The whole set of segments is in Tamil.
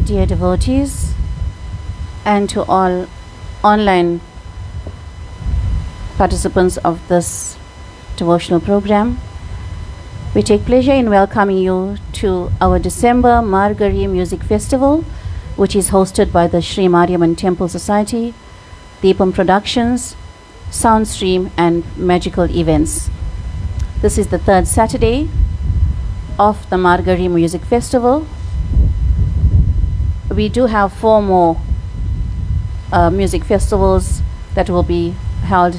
dear devotees, and to all online participants of this devotional program. We take pleasure in welcoming you to our December Margari Music Festival, which is hosted by the Sri Mariamman Temple Society, Deepam Productions, Soundstream and Magical Events. This is the third Saturday of the Margari Music Festival. We do have 4 more music festivals that will be held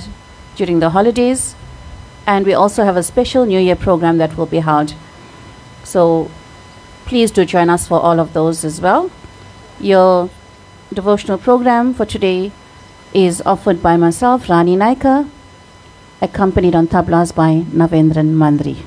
during the holidays, and we also have a special New Year program that will be held. So please do join us for all of those as well. Your devotional program for today is offered by myself, Rani Naika, accompanied on tablas by Navendran Mandri.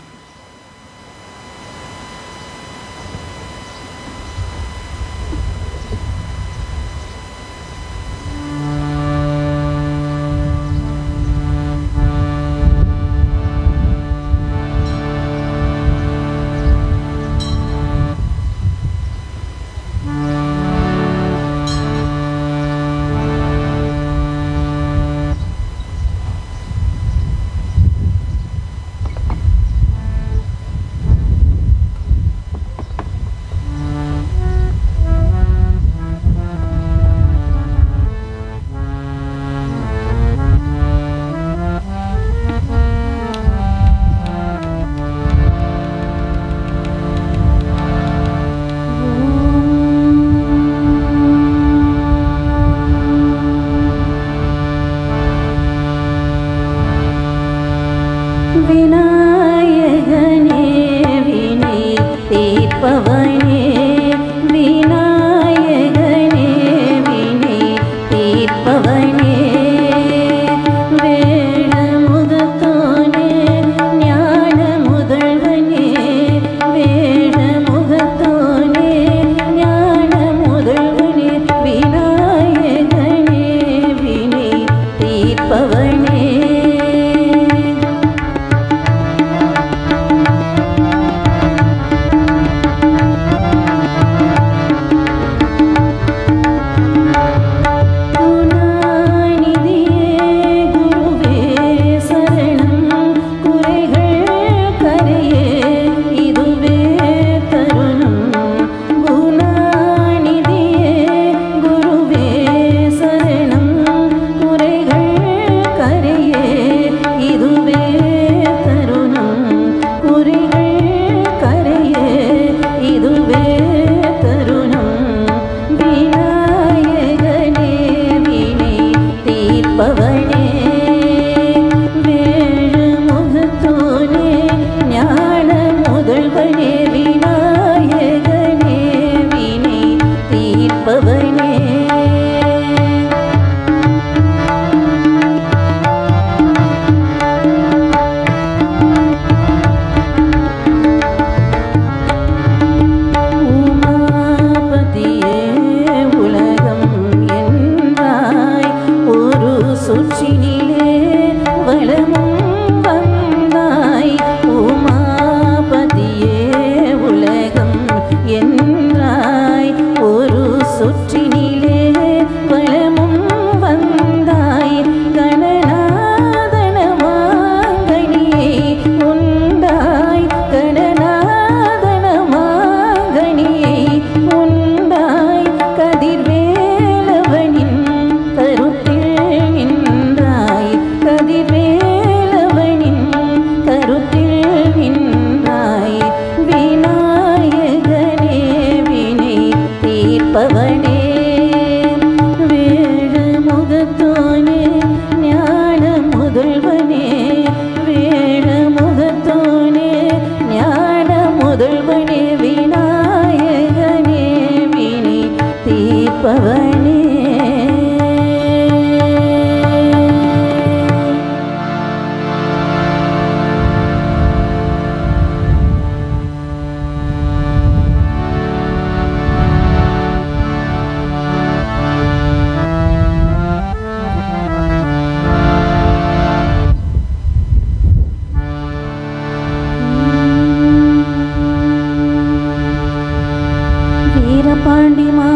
Veerapandi மா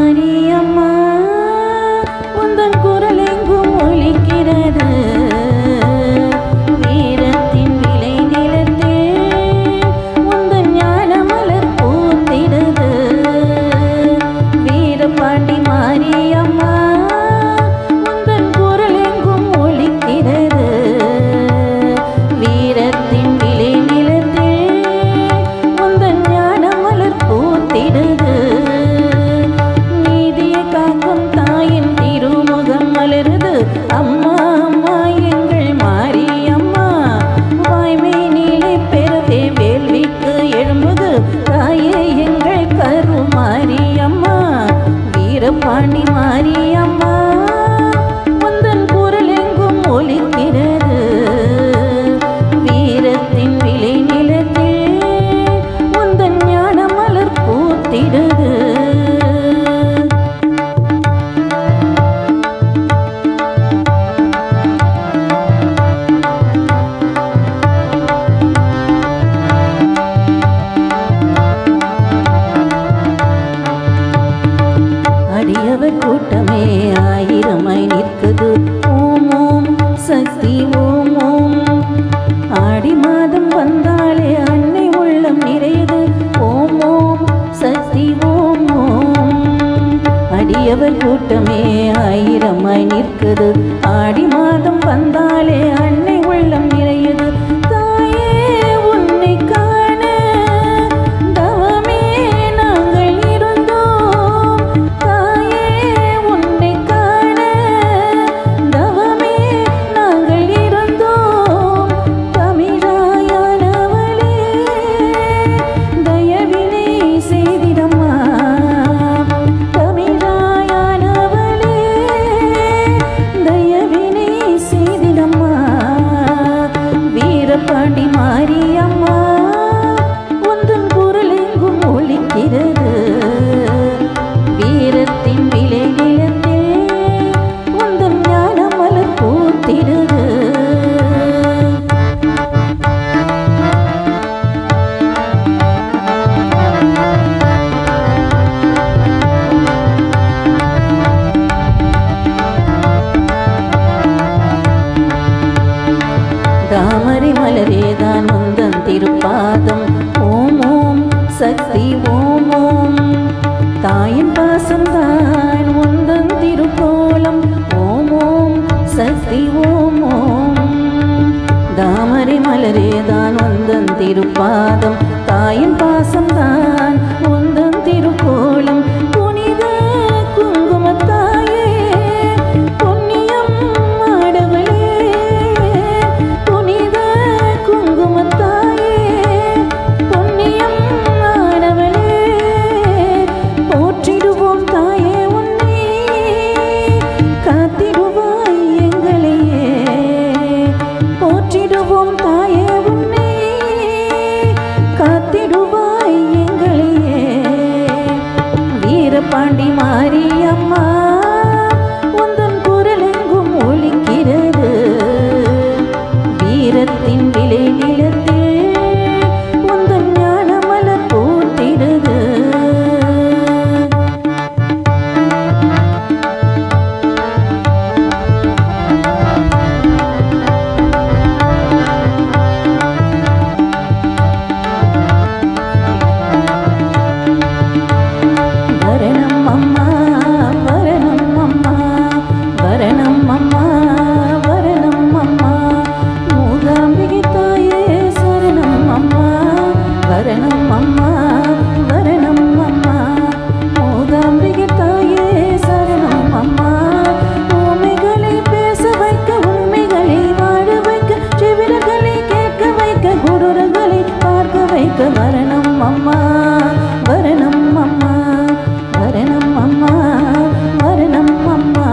வீரபாண்டி மாரியம்மா உந்தன் குரல் எங்கும் ஒலிக்கிறது. வீரத்தின் விளை நிலத்தில் உந்தன் ஞான மலர் பூத்திடுது. அடியவர் கூட்டமே ஆயிரமாய் நிற்குது. ஓம் ஓம் சக்தி ஓம் ஓம். ஆடி மாதம் வந்தாலே அன்னை உள்ளம் நிறையுது. ஓம் ஓம் சக்தி ஓம் ஓம். அடியவர் கூட்டமே ஆயிரமாய் நிற்குது. ஆடி மாதம் வந்தாலே அன்னை உள்ளம் நிறையுது. தாயே உன்னை காண தவமே நாங்கள் இருந்தோம். தாயே உன்னை காண தவமே நாங்கள் இருந்தோம். தமிழாயானவளே தயவினை செய்திடம்மா. தமிழாயானவளே தயவினை செய்திடம்மா. வீரபாண்டி மாரியம்மா உந்தன் குரல் எங்கும் ஒலிக்கிறது. வீரத்தின் விளை நிலத்தில் உந்தன் ஞான மலர் பூத்திடுது. தாமரை மலரேதான் உந்தன் திருப்பாதம். ஓம் ஓம் சக்தி ஓம் ஓம். தாயின் பாசம்தான் உந்தன் திருக்கோலம். ஓம் ஓம் சக்தி ஓம் ஓம். தாமரை மலரேதான் உந்தன் திருப்பாதம். தாயின் பாசம்தான் உந்தன் திருக்கோலம். புனித குங்குமத்தாயே புண்ணியம் ஆடவளே. புனித குங்குமத்தாயே புண்ணியம் ஆடவளே. போற்றிடுவோம் தாயே உன்னை காத்திடுவாய் எங்களையே. போற்றிடுவோம் தாயே உன்னை காத்திடுவாய் எங்களையே. வீரபாண்டி மாரியம்மா உந்தன் குரல் எங்கும் ஒலிக்கிறது. வீரத்தின் விளை நிலத்தில் உந்தன் ஞான மலர் பூத்திடுது. வரணம் அம்மா வரணம் அம்மா வரணம் அம்மா வரணம் அம்மா. மூகாம்பிகை தாயே சரணம் அம்மா. வரணம் அம்மா வரணம் அம்மா. மூகாம்பிகை தாயே சரணம் அம்மா. ஊமைகளை பேச வைக்க உண்மைகளை வாழ வைக்க செவிலர்களை கேட்க வைக்க குருடர்களை பார்க்க வைக்க. வரணம் அம்மா வரணம் அம்மா வரணம் அம்மா வரணம் அம்மா.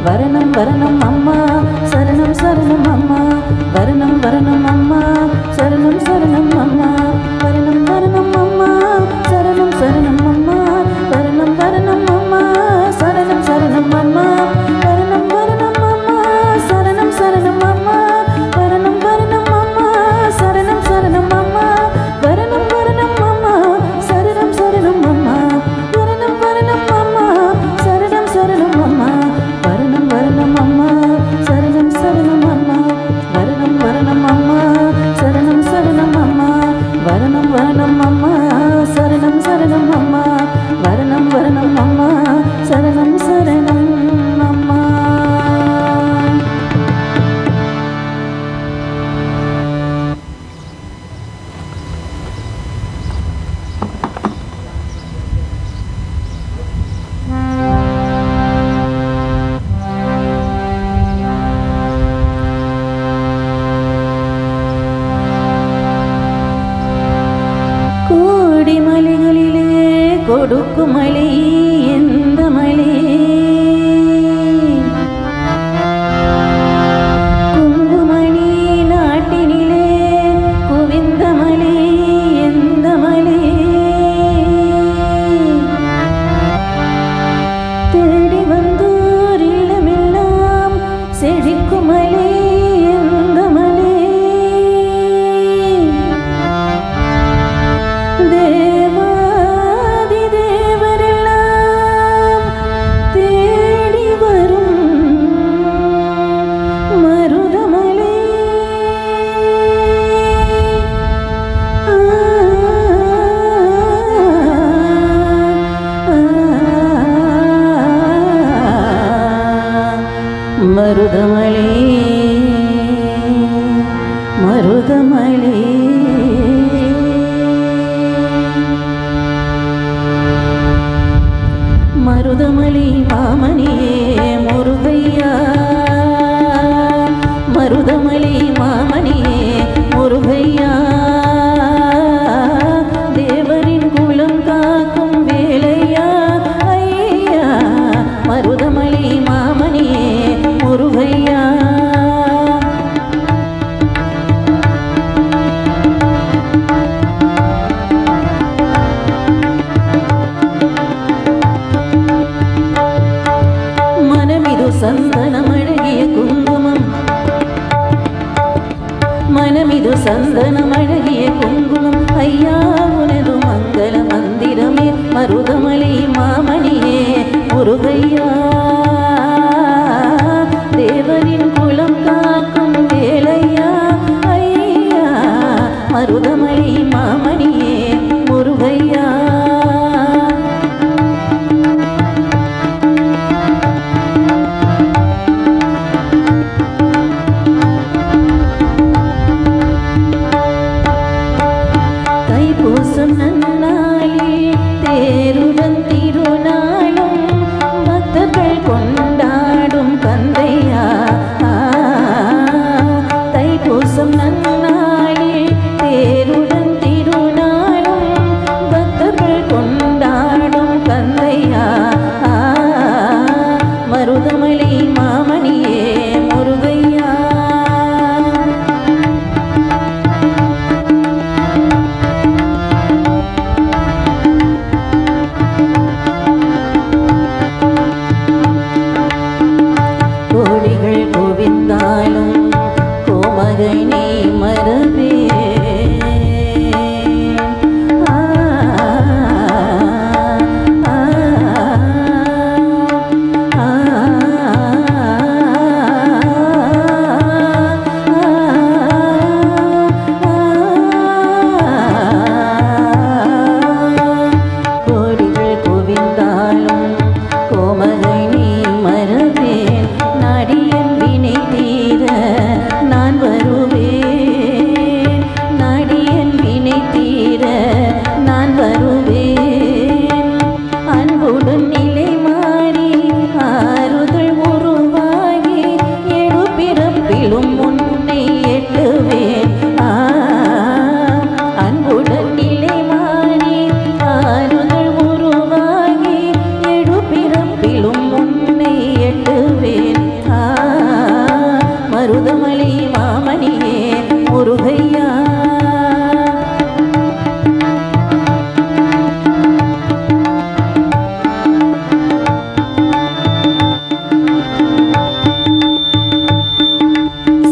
வரணம் வரணம் அம்மா சரணம் சரணம் அம்மா. வரணம் வரணம் அம்மா சரணம் சரணம் அம்மா. வரணம் வரணம் அம்மா சரணம் சரணம் அம்மா. வரணம் வரணம் அம்மா சரணம் சரணம் அம்மா. வரணம் வரணம் அம்மா சரணம் சரணம் அம்மா. வரணம் வரணம் அம்மா சரணம் சரணம் அம்மா. வரணம் வரணம் அம்மா சரணம் சரணம் அம்மா. வரணம் வரணம் அம்மா சரணம் சரணம் அம்மா. வரணம் வரணம் அம்மா சரணம் சரணம் அம்மா. வரணம் வரணம் அம்மா சரணம் சரணம் அம்மா. வரணம் வரணம் அம்மா சரணம் சரணம் அம்மா. வரணம் வரணம் அம்மா சரணம் சரணம் அம்மா. கோடி மலைகளிலே கொடுக்கும் மலை எந்த மலை. மருதமலை மாமணியே முருகையா தேவரின் குலம் காக்கும் வேலையா ஐயா மருதமலை மாமணியே முருகையா தைப்பூசம் நன்னாளில் தேருடன் திருநாளும் பக்தர்கள் கொண்டாடும் கந்தையா தைப்பூசம் நன்னாளில் தேருடன் திருநாளும் பக்தர்கள் கொண்டாடும் கந்தையா மருதமலை மாமணியே முருகையா கோடிகள் கோவிந்தாலும் கோமகனை மறவே கோடிகள் கோவிந்தாலும் கோமகனை மறவேன் நாடியன் வினை தீர நான் வருவேன் நாடியன் வினை தீர நான் வருவேன் அன்புடன் நிலை மாறி ஆறுதல் உருவாகி எழு பிறப்பிலும் உன்னை எட்டுவேன் அன்புடன் நிலை மாறி ஆறுதல் உருவாகி எழு பிறப்பிலும் உன்னை எட்டுவேன் மருதமலை மாமணியே முருகையா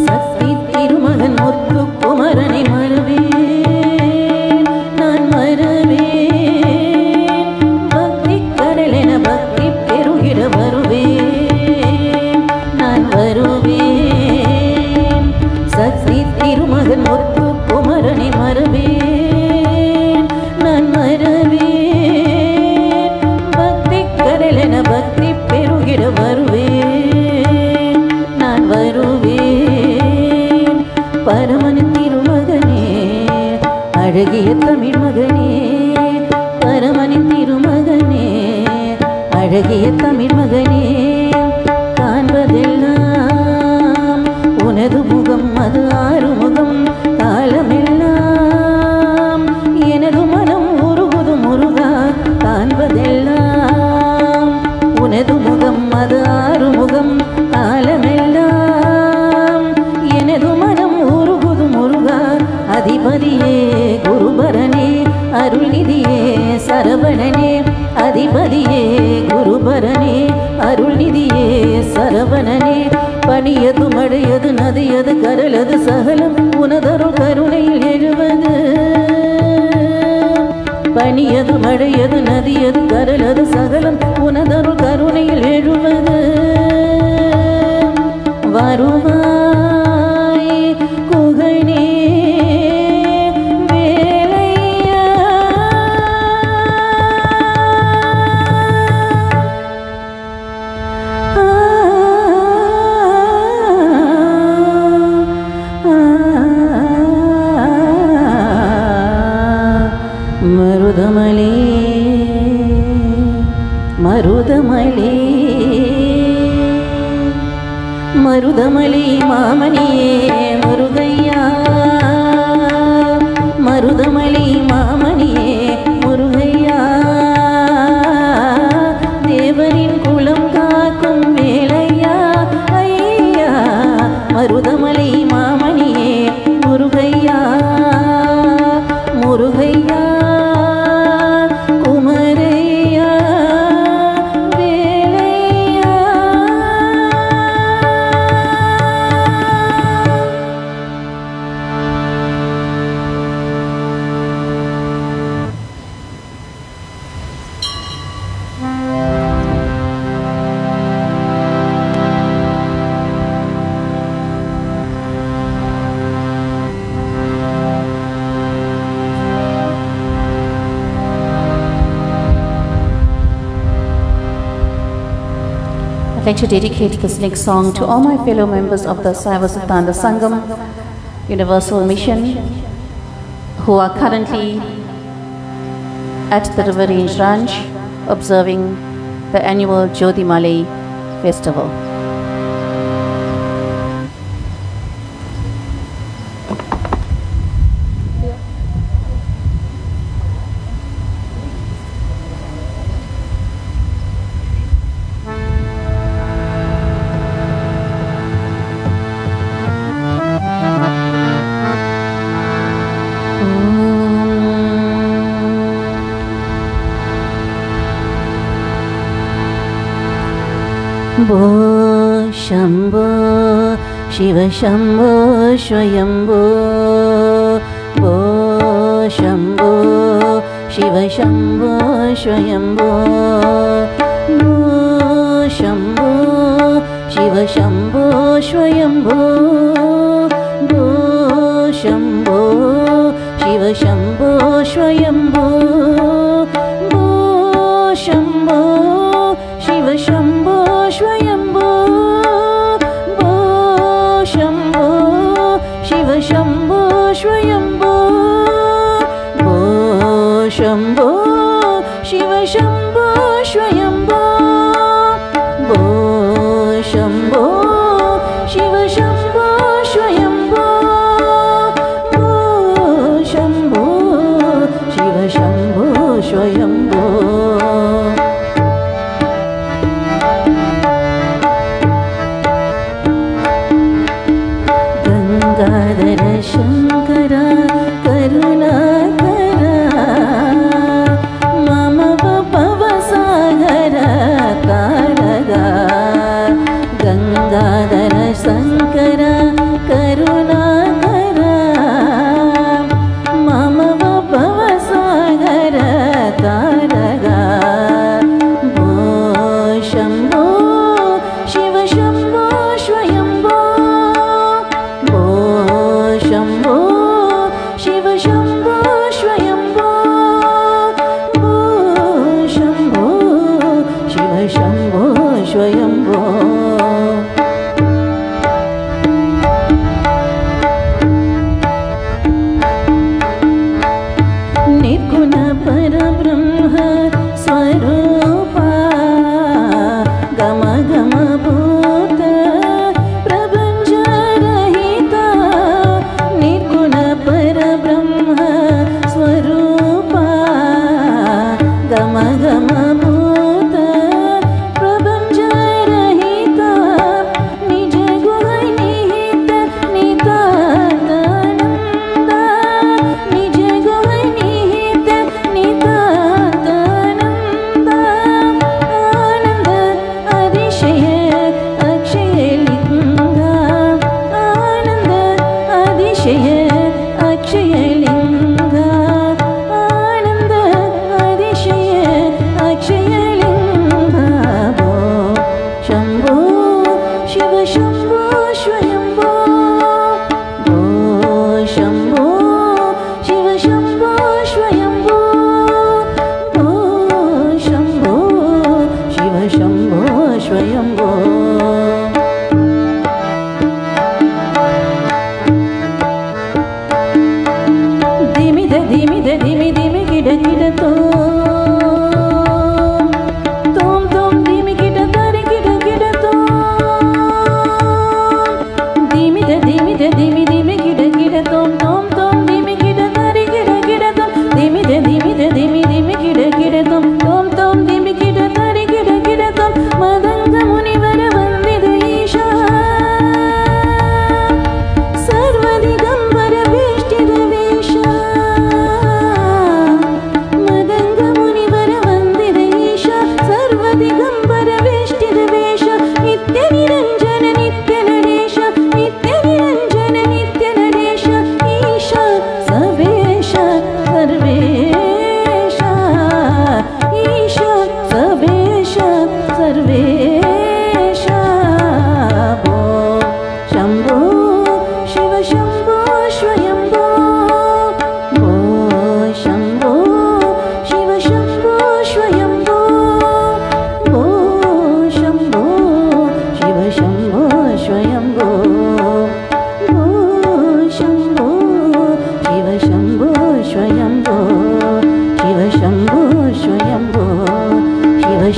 சக்தி திருமகன் முத்து குமரனை மறவேன் நான் மறவேன் பக்தி கடலென பக்தி பெருகிட வருவேன் நான் வருவேன் சக்தி திருமகன் முத்து குமரனை மறவேன் நான் மறவேன் பக்தி கடலென பக்தி பெருகிட வருவேன் நான் வருவேன் பரமன் திருமகனே அழகிய தமிழ் மகனே பரமனின் திருமகனே அழகிய தமிழ் மகனே காண்பதெல்லாம் உனது முகம் அது ஆறுமுகம் காலமெல்லாம் எனது மனம் உருகுது முருகா காண்பதெல்லாம் உனது முகம் அது ஆறுமுகம் காலமெல்லாம் எனது மனம் உருகுது முருகா அதிபதியே குருபரனே அருள்நிதியே சரவணனே அதிபதியே குருபரனே அருள்நிதியே சரவணனே பணியது மழையது நதியது கரலது சகலம் உனதருள் கருணையில் எழுவது பணியது மழையது நதியது கரலது சகலம் உனதருள் கருணையில் எழுவது வருவாய் குகனே வேலையா மருதமலை மருதமலை மருதமலை மாமணியே முருகையா மருதமலை மாமணியே முருகையா தேவரின் குலம் காக்கும் வேலையா ஐயா மருதமலை மாமணியே முருகையா முருகையா குமரையா வேலையா like to dedicate this next song to all my fellow members of the Saiva Siddhanta Sangam Universal Mission who are currently at the River Range Ranch observing the annual Jyoti Malai festival. Bo Shambho Shiva Shambho Swayambho Bo Shambho Shiva Shambho Swayambho Bo Shambho Shiva Shambho Swayambho Bo Shambho Shiva Shambho Swayambho Bo Shambho Shiva Shambho Swayambho Bo Shambho Shiva Shambho Swayambho Bo Shambho Shiva Shambho Swayambho Bo Shambho Shiva Shambho Swayambho Bo Shambho Shiva Shambho Swayambho Gangadhara Shankara Karunakara Mama Baba Sagara Taraga Gangadhara Shankara Karunakara Mama Baba Sagara Taraga Bo Shambho Shiva Shambho Swayambho Bo Shambho Shiva Shambho Swayambho Bo Shambho Shiva Shambho Swayambho Nirguna Parabrahma Swarupa Gama Gama Bhuta Prabhanja Rahita Nirguna Parabrahma Swarupa Gama Gama Bhuta Prabhanja Rahita Nija Guhai Nihita Nitatananda Nija Guhai Nihita Nitatananda Ananda Adishaya Akshaya Linga Ananda Adishaya Akshaya Linga Ananda Adishaya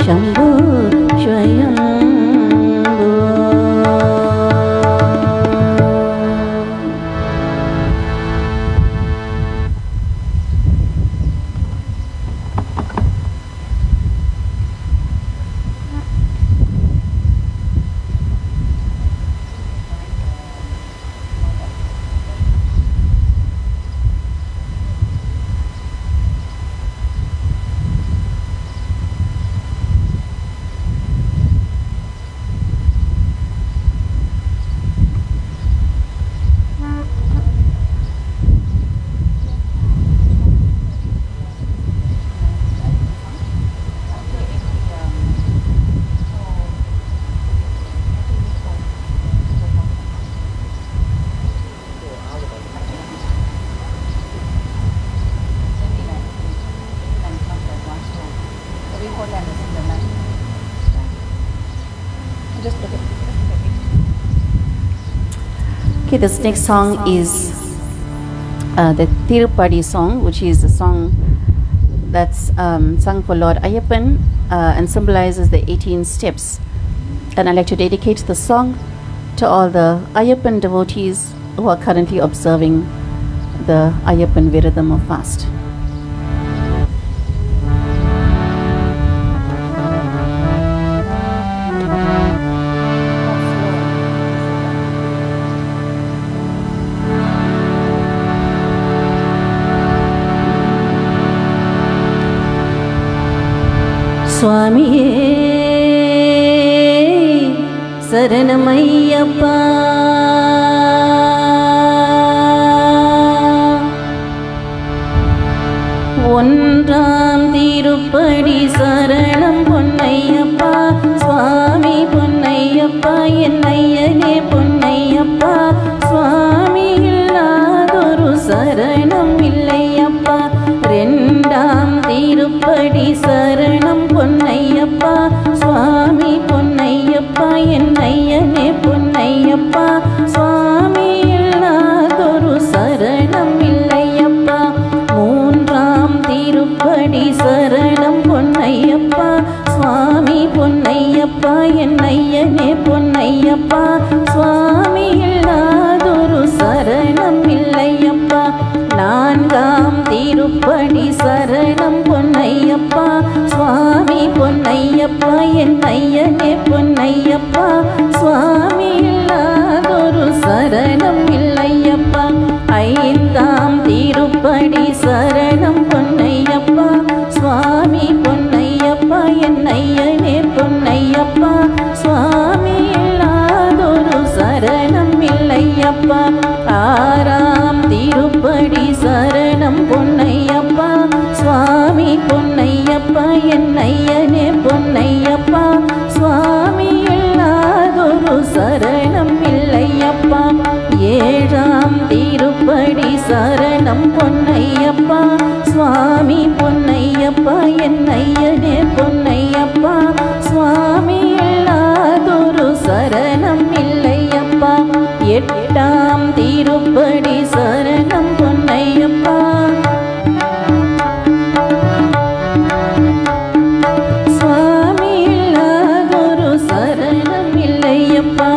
Shambho स्वयम्भो Okay, this next song is the Tirupadi song, which is a song that's sung for Lord Ayyappan and symbolizes the 18 steps. And I'd like to dedicate the song to all the Ayyappan devotees who are currently observing the Ayyappan Viradham of fast. स्वामिये शरणमय्यप्पा ஒன்றாம் திருப்படி சரணம் பொன்னையப்பா சுவாமி பொன்னையப்பா என்னையனே பொன்னையப்பா சுவாமி இல்லாதொரு சரணம் இல்லையப்பா ரெண்டாம் திருப்படி சரணம் பொன்னையப்பா சுவாமி பொன்னையப்பா என்னையனே பொன்னையப்பா சுவாமி இல்லாதொரு சரணம் இல்லையப்பா மூன்றாம் திருப்படி சரணம் பொன்னையப்பா சுவாமி பொன்னையப்பா என்னையனே பொன்னையப்பா சுவாமி இல்லாதொரு சரணம் இல்லையப்பா நான்காம் திருப்படி சரணம் பொன்னையப்பா சுவாமி பொன்னையப்பா என்னையனே பொன்னையப்பா சுவாமி இல்லாதொரு சரணம் இல்லையப்பா ஐந்தாம் திருப்படி சரணம் பொன்னையப்பா சுவாமி பொன்னையப்பா என்னையனே பொன்னையப்பா சுவாமி இல்லாதொரு சரணம் இல்லையப்பா ஆறாம் திருப்படி சரணம் பொன்னையப்பா சுவாமி பொன்னையப்பா என்னையனே பொன்னையப்பா சுவாமி இல்லாதொரு சரணம் இல்லையப்பா ஏழாம் திருப்படி சரணம் பொன்னையப்பா சுவாமி பொன்னையப்பா என்னையனே பொன்னையப்பா சுவாமி இல்லாதொரு சரணம் இல்லையப்பா எட்டாம் திருப்படி சரணம் பொன்னையப்பா சுவாமி இல்லாதொரு சரணம் இல்லையப்பா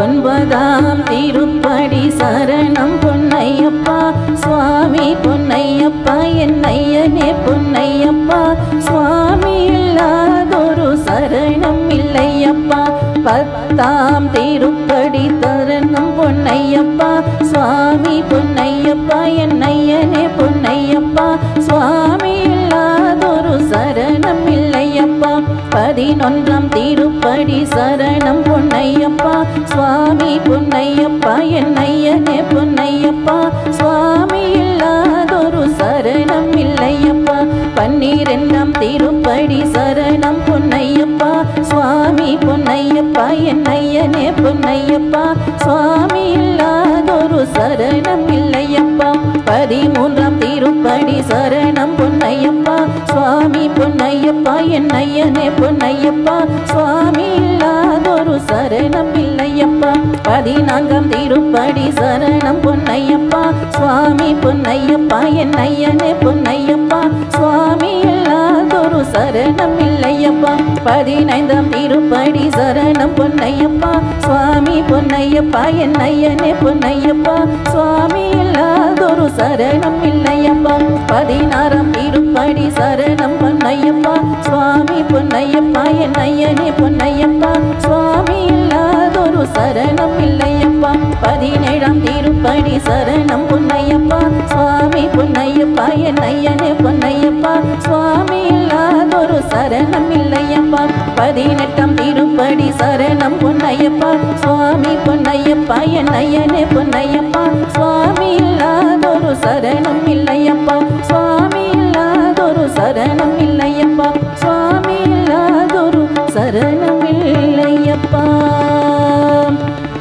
ஒன்பதாம் திருப்படி சரணம் பொன்னையப்பா சுவாமி பொன்னையப்பா என்னையனே பொன்னையப்பா சுவாமி இல்லாதொரு சரணம் இல்லையப்பா பத்தாம் திருப்படி சரணம் பொன்னையப்பா சுவாமி பொன்னையப்பா என்னையனே பொன்னையப்பா சுவாமி இல்லாதொரு சரணம் இல்லையப்பா பதினொன்றாம் திருப்படி சரணம் பொன்னையப்பா சுவாமி பொன்னையப்பா என்னையனே பொன்னையப்பா சுவாமி இல்லாதொரு சரணம் இல்லையப்பா பன்னிரெண்டாம் திருப்படி சரணம் பொன்னையப்பா சுவாமி பொன்னையப்பா என்னையனே பொன்னையப்பா சுவாமி இல்லாதொரு சரணம் இல்லையப்பா பதிமூன்றாம் திருப்படி சரணம் பொன்னையப்பா சுவாமி பொன்னையப்பா என்னையனே பொன்னையப்பா சுவாமி இல்லாதொரு சரணம் இல்லையப்பா பதினான்காம் திருப்படி சரணம் பொன்னையப்பா சுவாமி பொன்னையப்பா என்னையனே பொன்னையப்பா சுவாமி இல்லாதொரு இல்லாதொரு சரணம் இல்லையப்பா 15ஆம் திருப்படி சரணம் பொன்னையப்பா சுவாமி பொன்னையப்பா என் ஐயனே பொன்னையப்பா சுவாமி இல்லாதொரு சரணம் இல்லையப்பா 16ஆம் திருப்படி சரணம் பொன்னையப்பா சுவாமி பொன்னையப்பா என் ஐயனே பொன்னையப்பா சுவாமி இல்லாதொரு சரணம் இல்லையப்பா 17ஆம் திருப்படி சரணம் பொன்னையப்பா சுவாமி பொன்னையப்பா என் ஐயனே பொன்னையப்பா சுவாமி இல்லாதொரு சரணம் இல்லையப்பா 18ஆம் திருப்படி சரணம் பொன்னையப்பா சுவாமி பொன்னையப்பா என் ஐயனே பொன்னையப்பா சுவாமி இல்லாதொரு சரணம் இல்லையப்பா சுவாமி இல்லாதொரு சரணம் இல்லையப்பா சுவாமி இல்லாதொரு சரணம் இல்லையப்பா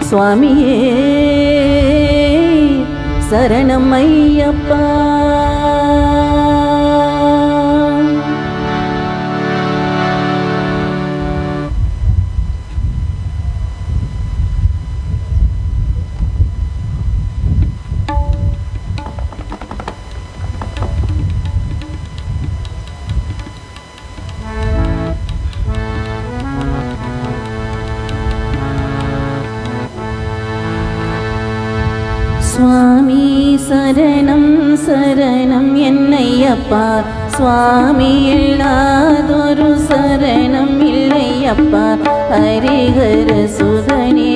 சுவாமியே சரணம் ஐயப்பா சுவாமி சரணம் சரணம் என்னையப்பா சுவாமி இல்லாதொரு சரணம் இல்லையப்பா ஹரிஹர சுதனே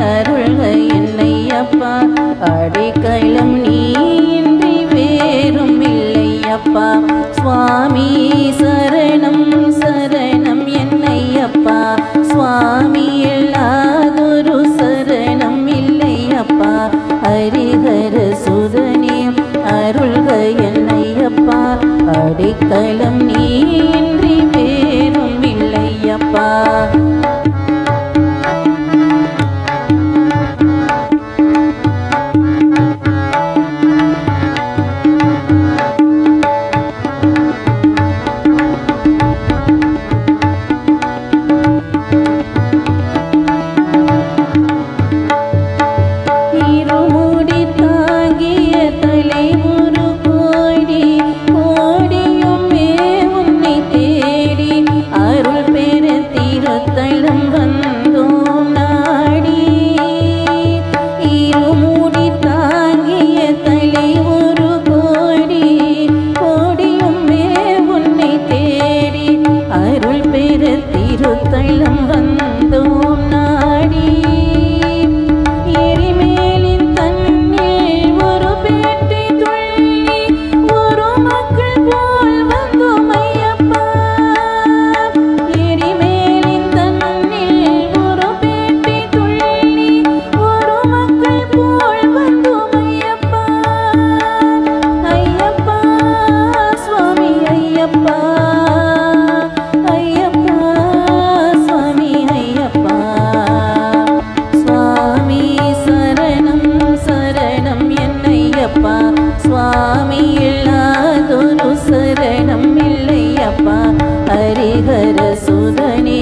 அருள்க என்னையப்பா அடைக்கலம் நீன்றி வேறும் இல்லையப்பா சுவாமி சரணம் சரணம் என்னையப்பா சுவாமி இல்லாதொரு சரணம் இல்லையப்பா ஹரிஹர சுதனே அருள்க என்னையப்பா அடைக்கலம் நீன்றி வேறும் இல்லையப்பா சுவாமி இல்லாதொரு சரணம் இல்லையப்பா ஹரிஹர சுதனே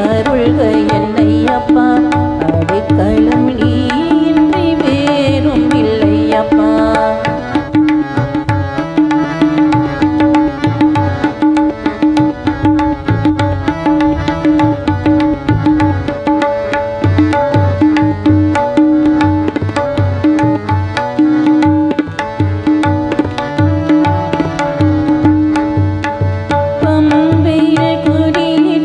அருள்க என்னையப்பா அடைக்கலம் நீன்றி வேறும் இல்லையப்பா பம்பையில் குடியில்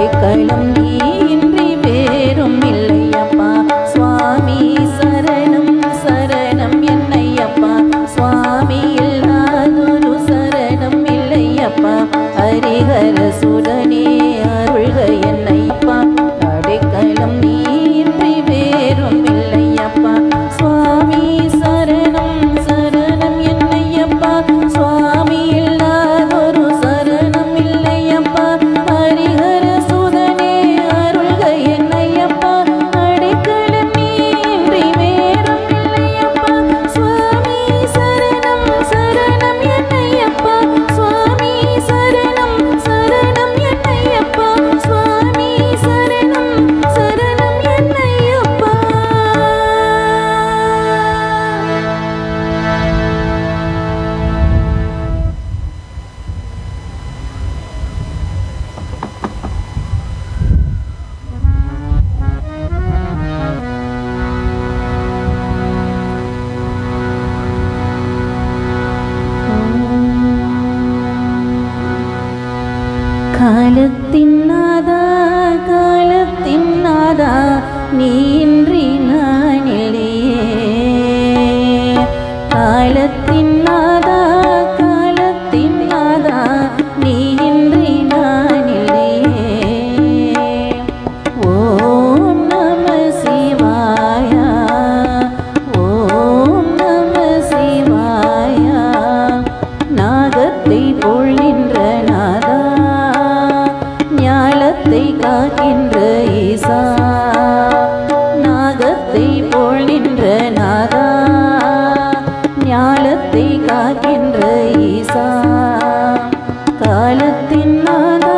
அடைக்கலம் நீ இன்றி வேறும் இல்லையப்பா சுவாமி சரணம் சரணம் என்னையப்பா சுவாமி இல்லாதொரு சரணம் இல்லையப்பா ஹரிஹர சுதனே அருள்க என்னையப்பா அடைக்கலம் நீ இன்றி வேறும் இல்லையப்பா சுவாமி சரணம் சரணம் என்னையப்பா சுவாமி இல்லாதொரு சரணம் இல்லையப்பா ஹரிஹர சுதனே அருள்க என்னையப்பா அடைக்கலம் நீ இன்றி வேறும் இல்லையப்பா சுவாமி சரணம் சரணம் என்னையப்பா சுவாமி சரணம் சரணம் என்னையப்பா சுவாமி சரணம் சரணம் என்னையப்பா. காலத்தின் நாதா நீ இன்றி நான் இல்லையே காலத்தின் நாதா நீ இன்றி நான் இல்லையே ஓம் நம சிவாயா ஓம் நம சிவாயா நாகத்தை போல் நின்ற நாதா ஞாலத்தை காக்கின்ற ஈசா நாகத்தை போல் நின்ற நாதா ஞாலத்தை காக்கின்ற ஈசா காலத்தின் நாதா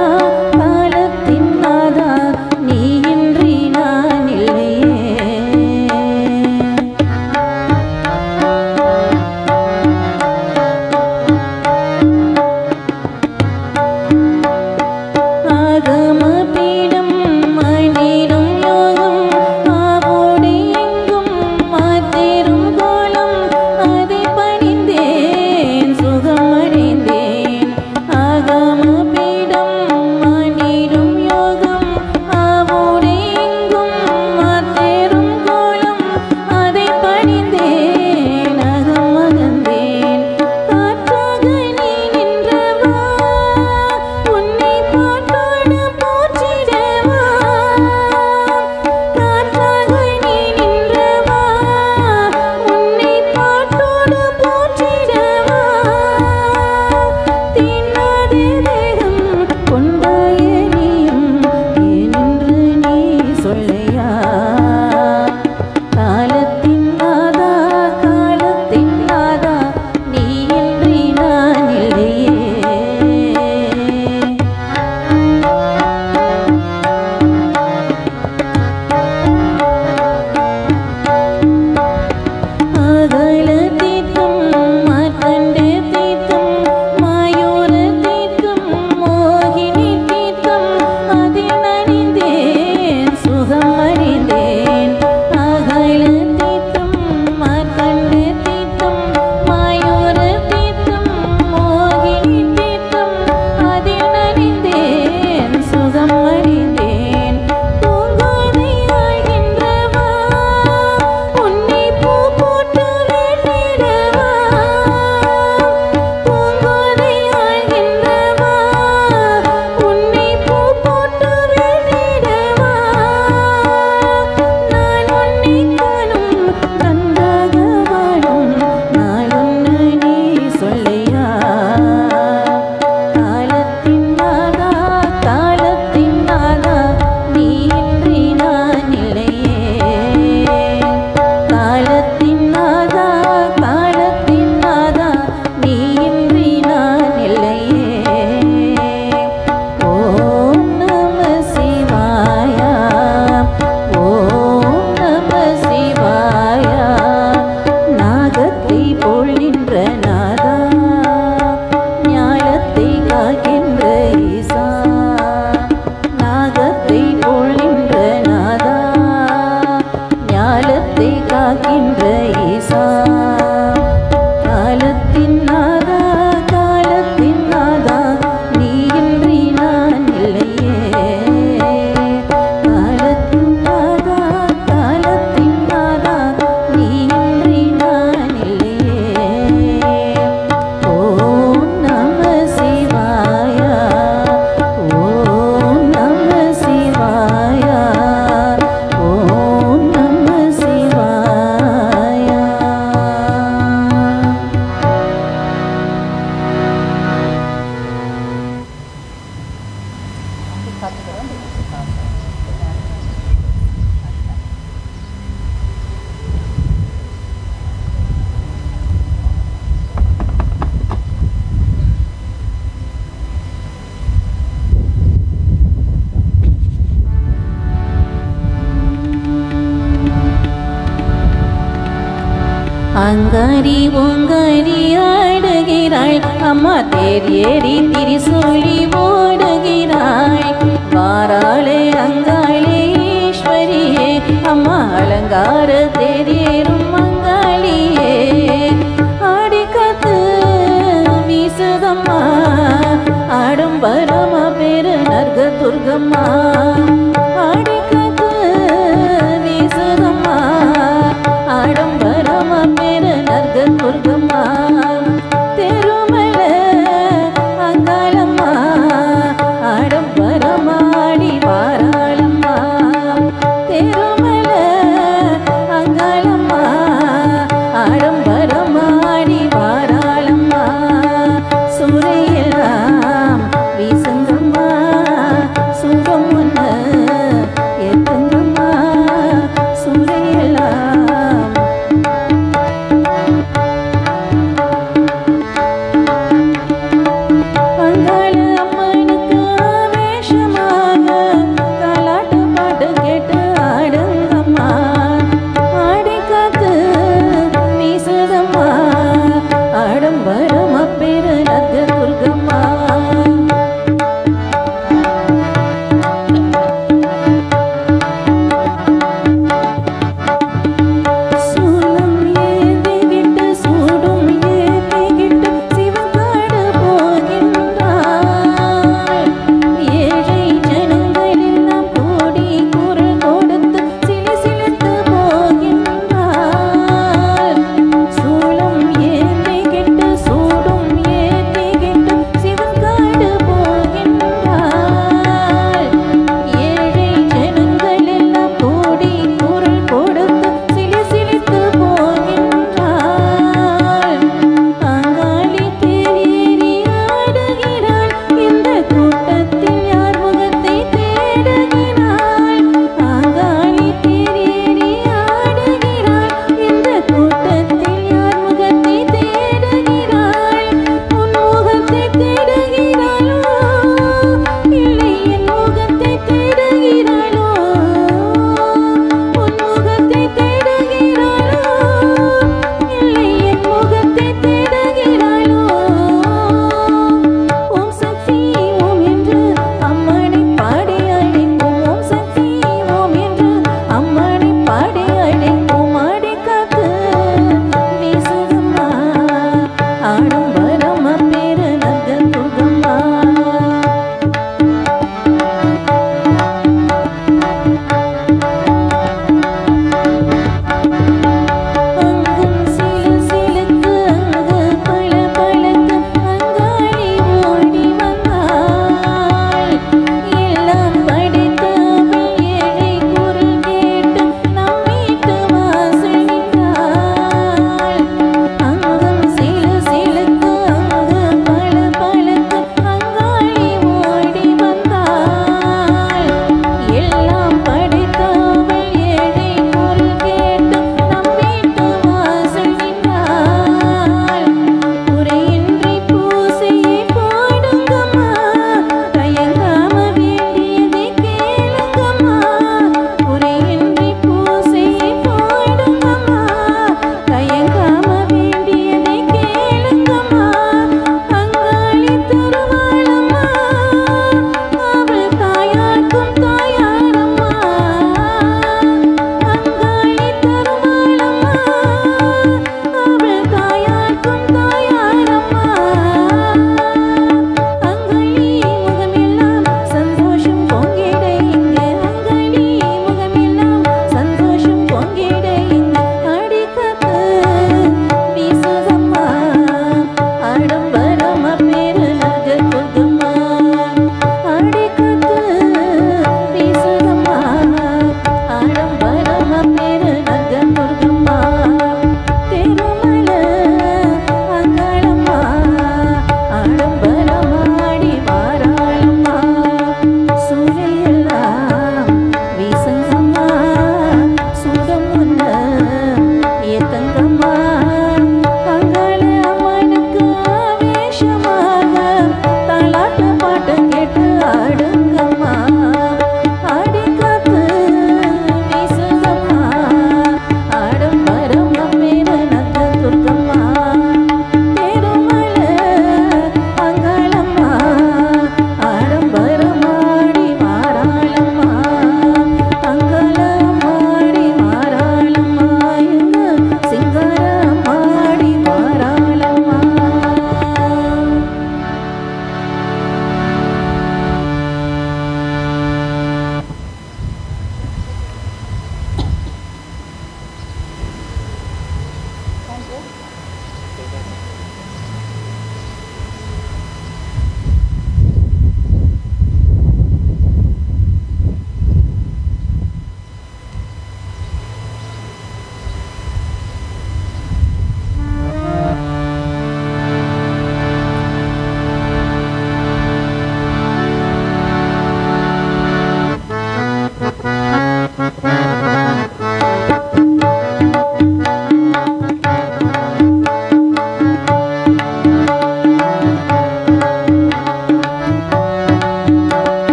நீ இன்றி நான் இல்லையே ஆகமபீடம் மனிடும் யோகம் ஆவோடு எங்கும் மாத்திரும் கோலம் அதை பணிந்தேன் சுகம் அடைந்தேன் ஆகமபீடம் மனிடும் யோகம் ஆவோடு எங்கும் மாத்திரும் கோலம் அதை பணிந்தேன் அகம் மகந்தேன் காற்றாக நீ நின்றவா உன்னை பாட்டோடு அங்காரி ஓங்காரி ஆடுகிறாள் அம்மா தேர் ஏறி திரிசூலி ஓடுகிறாள் வாராளே அங்காளே ஈஸ்வரியே அம்மா அலங்கார தேர் ஏறும் அங்காளியே ஆடிக்காத்து வீசுதம்மா ஆடும் பரம பெரு நர்க துர்கம்மா ஆடிக்காத்து வீசுதம்மா ஆடும் பரம பெரு நர்க துர்கம்மா திருமல அங்காளம்மா ஆடும் பரமாடி வாராளம்மா திருமல அங்காளம்மா ஆடும் பரமாடி வாராளம்மா சூரியலாம் வீசுங்கம்மா சுகம் ஒன்று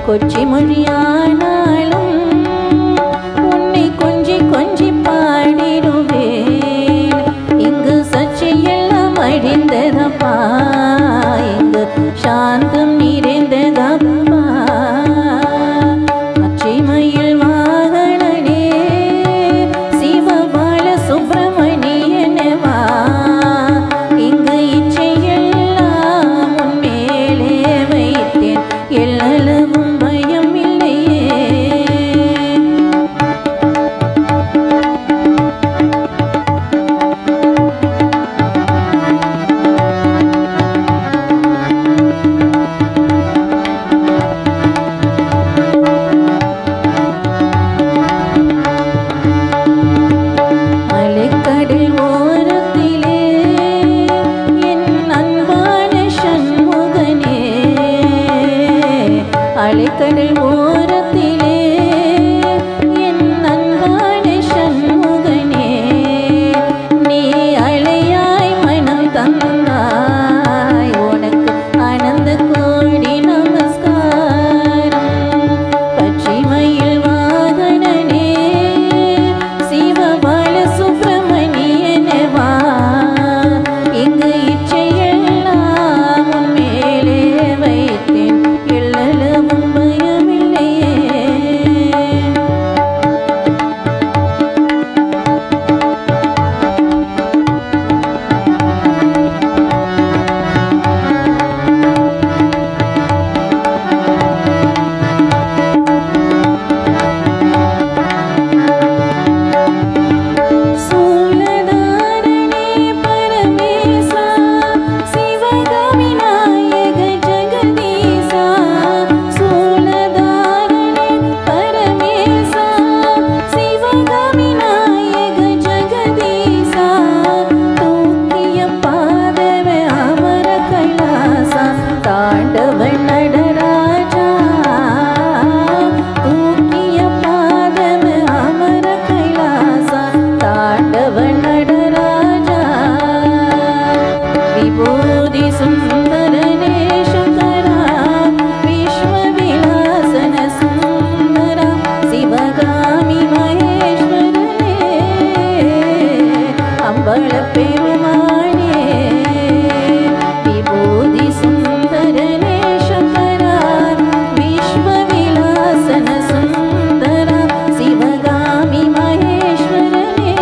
கொச்சி மொழியானாலும் உன்னை கொஞ்சி கொஞ்சி பாடிடுவேன். இங்கு சர்ச்சையெல்லாம் அழிந்ததப்பா, இங்கு சாந்தம் நிறைந்ததப்பா. அச்சிமையில் வாகனனே சிவபால சுப்பிரமணியனவா, இங்கு இச்சையெல்லாம் உன் மேலே வைத்தேன், எல்லளவும் பயம் இல்லையே. அலைக்கடல் ஓரத்திலே என் அன்பான சண்முகனே, அலைக்கடல் ஓரத்திலே என் அன்பான சண்முகனே, நீ அலையாய் மனம் தந்தாய், உனக்கு ஆனந்த கோடி நமஸ்காரம். பச்சிமையில் வாகனனே சிவபால சுப்பிரமணியனவா, இங்கு இச்சையெல்லாம் உன் மேலே வைத்தேன், எல்லளவும் பயமில்லையே. சூலதாரணே பரமேசா, சிவகாமி நாயக ஜெகதீசா. சூலதாரணே பரமேசா, சிவகாமி நாயக ஜெகதீசா. தூக்கிய பாதவே அமர கைலாசா, தாண்டவ நடராஜா. தூக்கிய பாதவே அமர கைலாசா, தாண்டவ நடராஜா. விபூதி சுந்தரனே சங்கரா, விஸ்வ விலாசன சுந்தரா. சிவகாமி மகேஸ்வரனே, அம்பல பெருமானே. விபூதி சுந்தரனே சங்கரா, விஸ்வ விலாசன சுந்தரா. சிவகாமி மகேஸ்வரனே,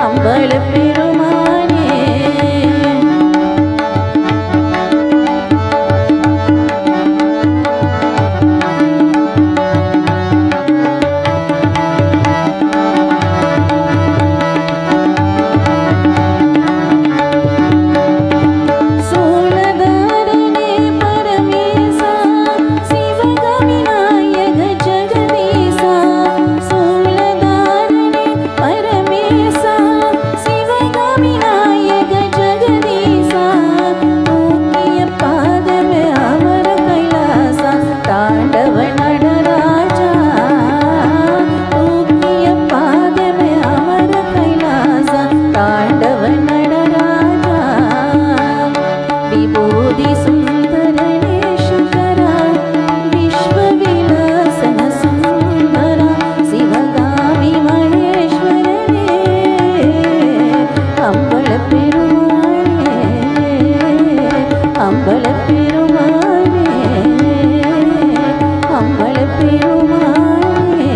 அம்பல பெருமானே. சூலதாரணே பரமேசா, சிவகாமி நாயக ஜெகதீசா. சூலதாரணே பரமேசா, சிவகாமி நாயக ஜெகதீசா. தூக்கிய பாதமே அமர கைலாசா, தாண்டவ நடராஜா. தூக்கிய பாதமே அமர கைலாசா, தாண்டவ நடராஜா. விபூதி சுந்தரனே சங்கரா, விஸ்வ விலாசன சுந்தரா. சிவகாமி மகேஸ்வரனே, அம்பல பெருமானே, அம்பல பெருமானே, அம்பல பெருமானே.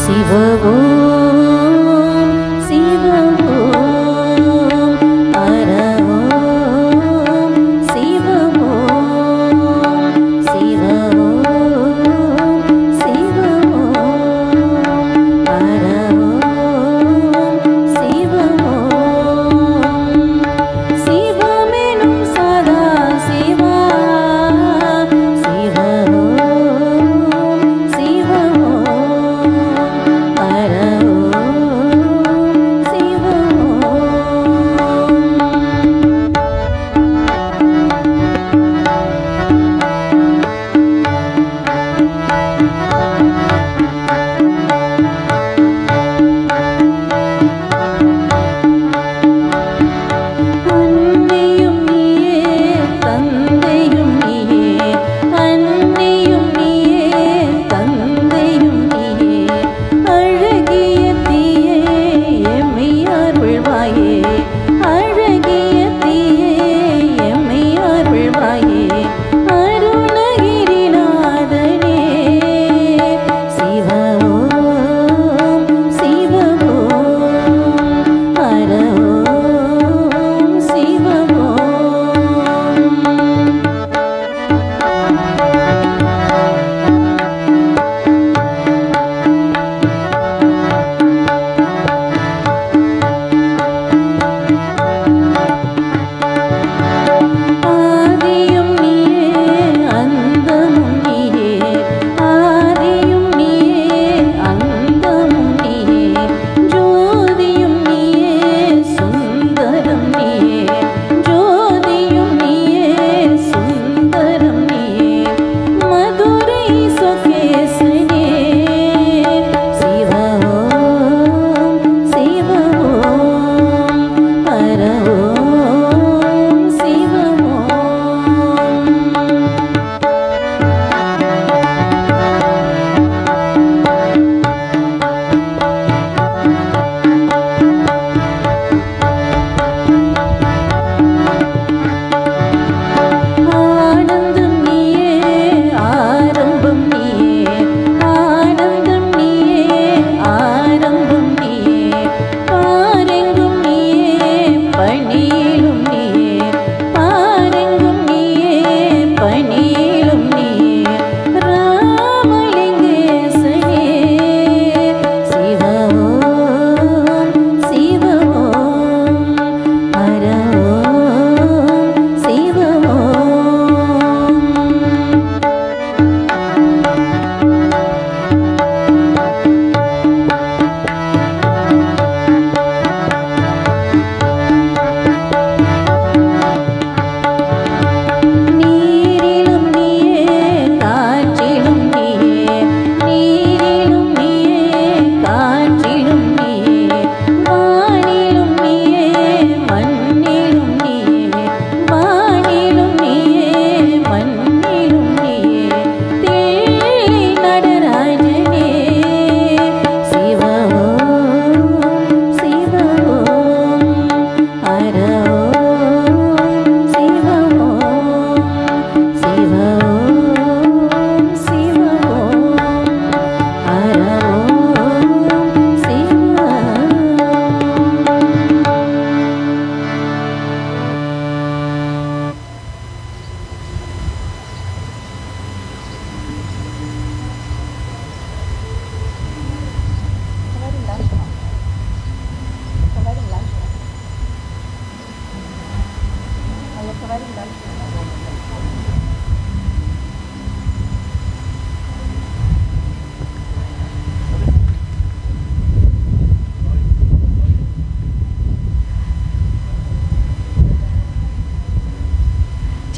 சிவ ஓம் சிவ ஓம் ஹர ஓம் சிவ ஓம் சிவ ஓம் சிவ ஓம் ஹர ஓம் சிவ ஓம். சிவமெனும் சதா சிவா, சிவ ஓம் சிவ ஓம் Hara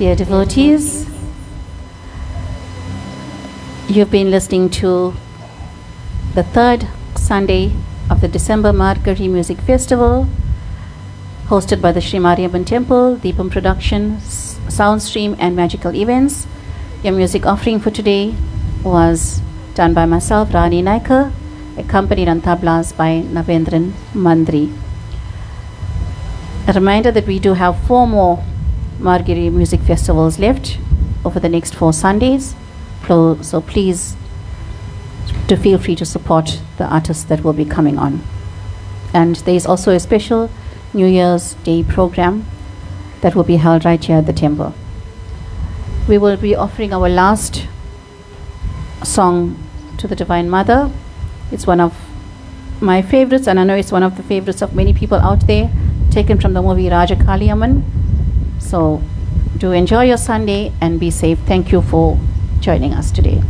Dear devotees, you've been listening to the third Sunday of the December Margari Music Festival, hosted by the Sri Mariamman Temple, Deepam Productions, Soundstream and Magical Events. Your music offering for today was done by myself, Rani Naikar, accompanied on tablas by Navendran Mandri. A reminder that we do have 4 more Margari Music Festivals left over the next 4 Sundays. So please do feel free to support the artists that will be coming on. And there is also a special New Year's Day program that will be held right here at the temple. We will be offering our last song to the Divine Mother. It's one of my favorites, and I know it's one of the favorites of many people out there, taken from the movie Raja Kaliamman. So do enjoy your Sunday and be safe. Thank you for joining us today.